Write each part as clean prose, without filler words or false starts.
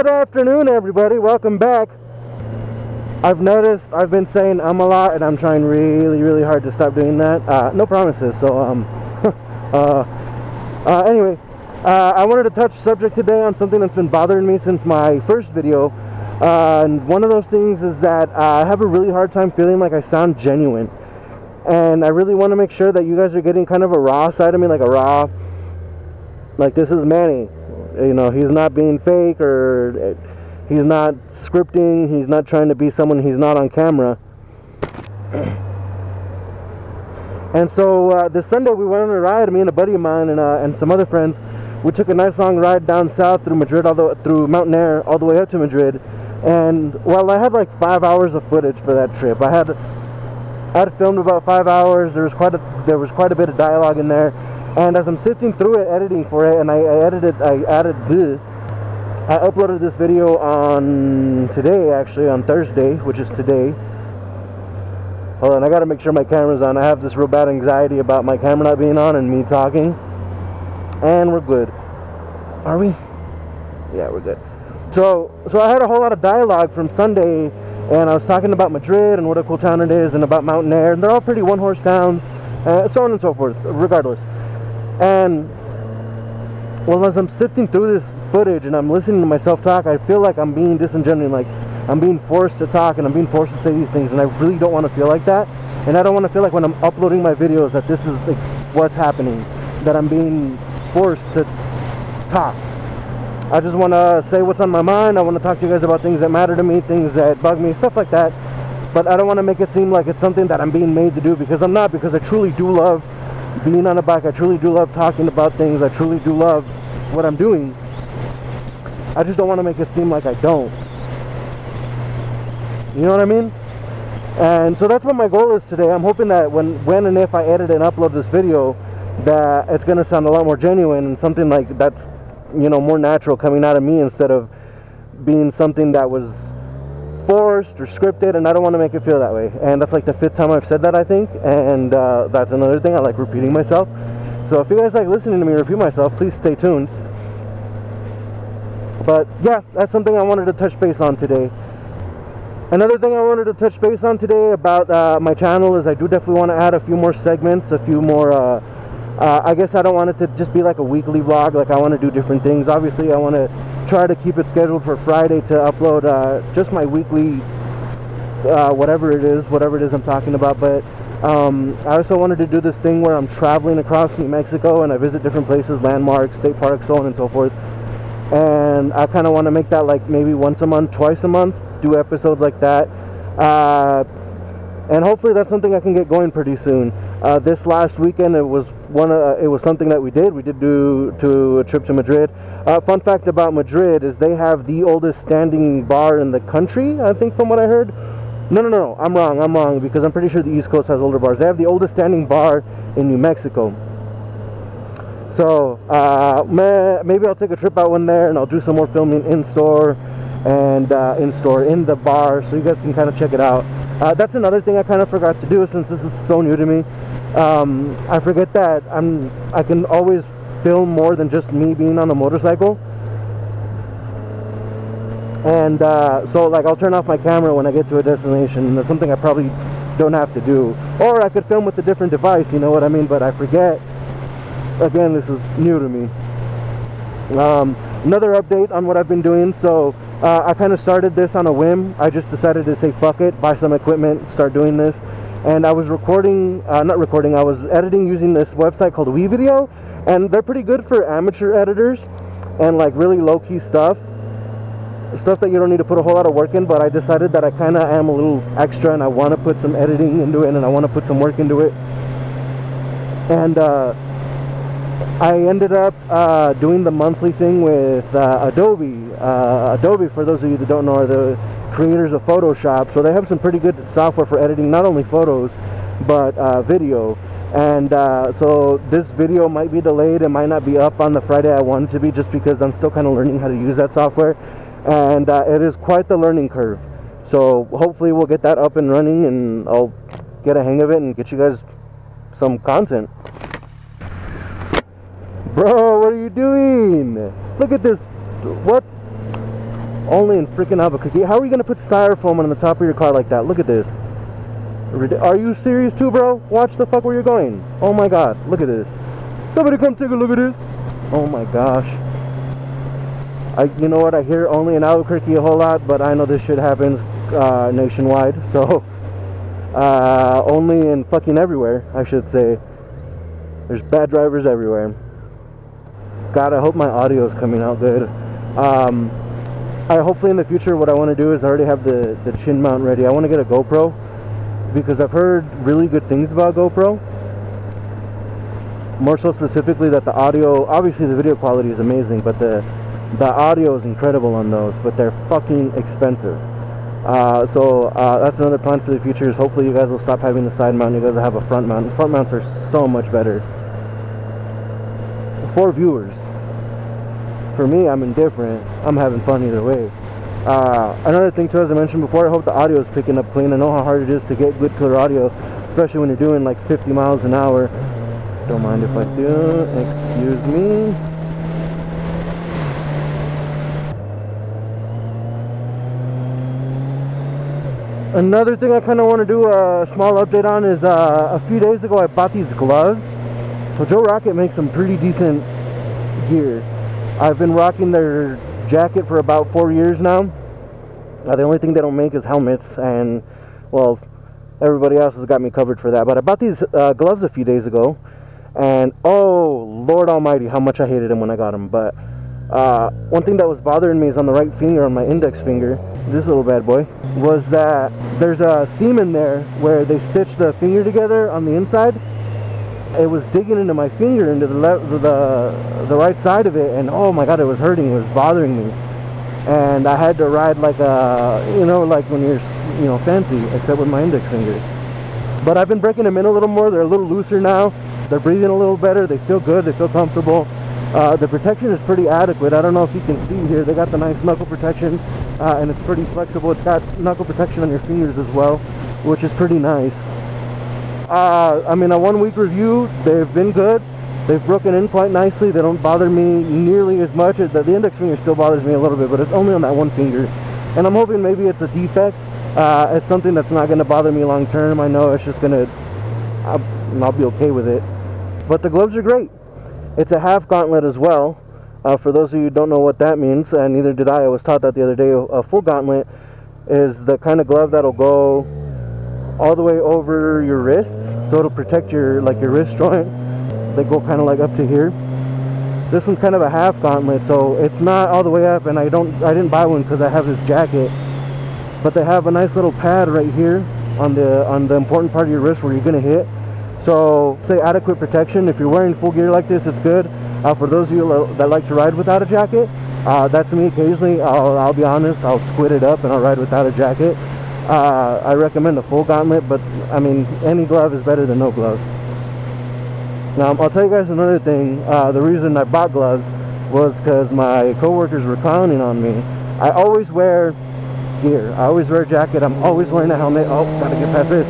Good afternoon, everybody. Welcome back. I've noticed I've been saying a lot, and I'm trying really hard to stop doing that. No promises. So anyway, I wanted to touch subject today on something that's been bothering me since my first video. And one of those things is that I have a really hard time feeling like I sound genuine, and I really want to make sure that you guys are getting kind of a raw side of me, like this is Manny. You know, he's not being fake, or he's not scripting, he's not trying to be someone he's not on camera. And so this Sunday we went on a ride, me and a buddy of mine and some other friends. We took a nice long ride down south through Madrid, through Mountain Air, all the way up to Madrid. And well, I had like 5 hours of footage for that trip. I had filmed about 5 hours. There was quite a bit of dialogue in there. And as I'm sifting through it, editing for it, and I uploaded this video on today, actually, on Thursday, which is today. Hold on, I gotta make sure my camera's on. I have this real bad anxiety about my camera not being on and me talking. And we're good. Are we? Yeah, we're good. So I had a whole lot of dialogue from Sunday, and I was talking about Madrid and what a cool town it is, and about Mountain Air, and they're all pretty one-horse towns, so on and so forth, regardless. And well, as I'm sifting through this footage and I'm listening to myself talk, I feel like I'm being disingenuous, like I'm being forced to talk and I'm being forced to say these things, and I really don't want to feel like that. And I don't want to feel like when I'm uploading my videos that this is like what's happening, that I'm being forced to talk. I just want to say what's on my mind. I want to talk to you guys about things that matter to me, things that bug me, stuff like that. But I don't want to make it seem like it's something that I'm being made to do, because I'm not, because I truly do love being on a bike. I truly do love talking about things. I truly do love what I'm doing. I just don't want to make it seem like I don't. You know what I mean? And so that's what my goal is today. I'm hoping that when and if I edit and upload this video, that it's going to sound a lot more genuine and something like that's, you know, more natural coming out of me, instead of being something that was forced or scripted. And I don't want to make it feel that way. And that's like the 5th time I've said that, I think. And that's another thing, I like repeating myself. So if you guys like listening to me repeat myself, please stay tuned. But yeah, that's something I wanted to touch base on today. Another thing I wanted to touch base on today about my channel is I do definitely want to add a few more segments, a few more I guess I don't want it to just be like a weekly vlog. Like, I want to do different things. Obviously I want to try to keep it scheduled for Friday to upload just my weekly whatever it is I'm talking about. But I also wanted to do this thing where I'm traveling across New Mexico and I visit different places, landmarks, state parks, so on and so forth. And I kind of want to make that like maybe once a month, twice a month, do episodes like that. And hopefully that's something I can get going pretty soon. This last weekend, it was something that we did do a trip to Madrid. Fun fact about Madrid is they have the oldest standing bar in the country, I think, from what I heard. No, I'm wrong, because I'm pretty sure the East Coast has older bars. They have the oldest standing bar in New Mexico. So maybe I'll take a trip out one there, and I'll do some more filming in store and in the bar, so you guys can kind of check it out. That's another thing I kind of forgot to do, since this is so new to me. I forget that I can always film more than just me being on a motorcycle. And so like I'll turn off my camera when I get to a destination, and that's something I probably don't have to do. Or I could film with a different device, you know what I mean? But I forget. Again, this is new to me. Another update on what I've been doing. So I kind of started this on a whim. I just decided to say fuck it, buy some equipment, start doing this. And I was I was editing using this website called WeVideo, and they're pretty good for amateur editors and like really low-key stuff that you don't need to put a whole lot of work in. But I decided that I kind of am a little extra, and I want to put some editing into it, and I want to put some work into it. And I ended up doing the monthly thing with Adobe. Adobe, for those of you that don't know, are the creators of Photoshop. So they have some pretty good software for editing not only photos but video. And so this video might be delayed. It might not be up on the Friday I want it to be, just because I'm still kind of learning how to use that software, and it is quite the learning curve. So hopefully we'll get that up and running, and I'll get a hang of it and get you guys some content. Bro, what are you doing? Look at this. What? Only in freaking Albuquerque. How are you gonna put styrofoam on the top of your car like that? Look at this. Are you serious too, bro? Watch the fuck where you're going. Oh my god, look at this. Somebody come take a look at this. Oh my gosh. You know what? I hear only in Albuquerque a whole lot, but I know this shit happens nationwide. So only in fucking everywhere, I should say. There's bad drivers everywhere. God, I hope my audio is coming out good. Hopefully in the future, what I want to do is I already have the chin mount ready. I want to get a GoPro because I've heard really good things about GoPro. More so specifically that the audio, obviously the video quality is amazing, but the audio is incredible on those, but they're fucking expensive. So that's another plan for the future is hopefully you guys will stop having the side mount. You guys will have a front mount. The front mounts are so much better for viewers. For me, I'm indifferent. I'm having fun either way. Another thing too, as I mentioned before, I hope the audio is picking up clean. I know how hard it is to get good clear audio, especially when you're doing like 50 miles an hour. Don't mind if I do. Excuse me. Another thing I kind of want to do a small update on is a few days ago I bought these gloves. So Joe Rocket makes some pretty decent gear. I've been rocking their jacket for about 4 years now. The only thing they don't make is helmets, and well, everybody else has got me covered for that. But I bought these gloves a few days ago, and oh Lord Almighty, how much I hated them when I got them. But one thing that was bothering me is on the right finger, on my index finger, this little bad boy, was that there's a seam in there where they stitch the finger together on the inside. It was digging into my finger, into the right side of it, and oh my god, it was hurting. It was bothering me, and I had to ride like a, you know, like when you're, you know, fancy, except with my index finger. But I've been breaking them in a little more. They're a little looser now. They're breathing a little better. They feel good. They feel comfortable. The protection is pretty adequate. I don't know if you can see here. They got the nice knuckle protection, and it's pretty flexible. It's got knuckle protection on your fingers as well, which is pretty nice. I mean, a 1 week review, they've been good. They've broken in quite nicely. They don't bother me nearly as much. The index finger still bothers me a little bit, but it's only on that one finger. And I'm hoping maybe it's a defect. It's something that's not going to bother me long term. I know it's just going to, I'll be okay with it. But the gloves are great. It's a half gauntlet as well. For those of you who don't know what that means, and neither did I was taught that the other day. A full gauntlet is the kind of glove that'll go all the way over your wrists, so it'll protect your wrist joint. They go kind of like up to here. This one's kind of a half gauntlet, so it's not all the way up, and I didn't buy one because I have this jacket, but they have a nice little pad right here on the important part of your wrist where you're gonna hit. So say adequate protection. If you're wearing full gear like this, it's good. For those of you that like to ride without a jacket, that's me occasionally. I'll be honest, I'll squid it up and I'll ride without a jacket. I recommend a full gauntlet, but I mean, any glove is better than no gloves. Now, I'll tell you guys another thing. The reason I bought gloves was because my coworkers were clowning on me. I always wear gear. I always wear a jacket. I'm always wearing a helmet. Oh, gotta get past this.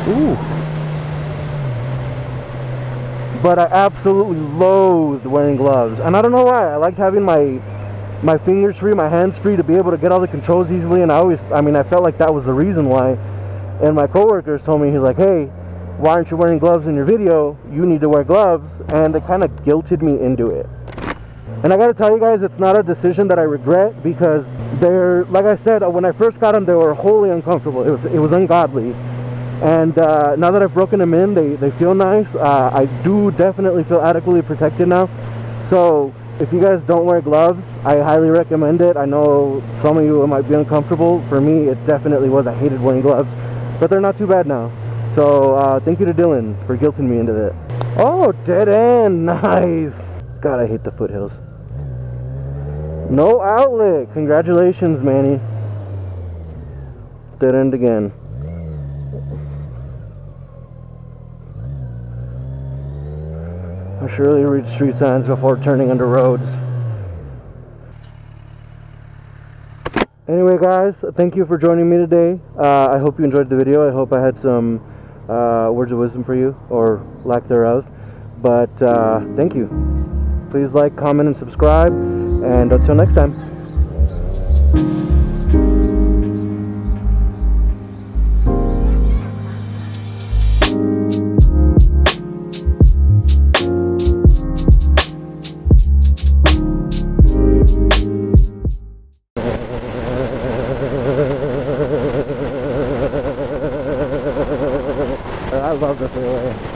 Ooh. But I absolutely loathe wearing gloves. And I don't know why. I liked having my fingers free, my hands free, to be able to get all the controls easily. And I felt like that was the reason why. And my coworkers told me, he's like, hey, why aren't you wearing gloves in your video? You need to wear gloves. And they kind of guilted me into it. And I gotta tell you guys, it's not a decision that I regret, because they're, like I said, when I first got them, they were wholly uncomfortable. It was ungodly. And now that I've broken them in, they feel nice. I do definitely feel adequately protected now. So if you guys don't wear gloves, I highly recommend it. I know some of you might be uncomfortable. For me, it definitely was. I hated wearing gloves, but they're not too bad now. So thank you to Dylan for guilting me into that. Oh, dead end. Nice. God, I hate the foothills. No outlet. Congratulations, Manny. Dead end again. I surely read street signs before turning onto roads. Anyway, guys, thank you for joining me today. I hope you enjoyed the video. I hope I had some words of wisdom for you, or lack thereof. But thank you. Please like, comment, and subscribe. And until next time. I love the freeway.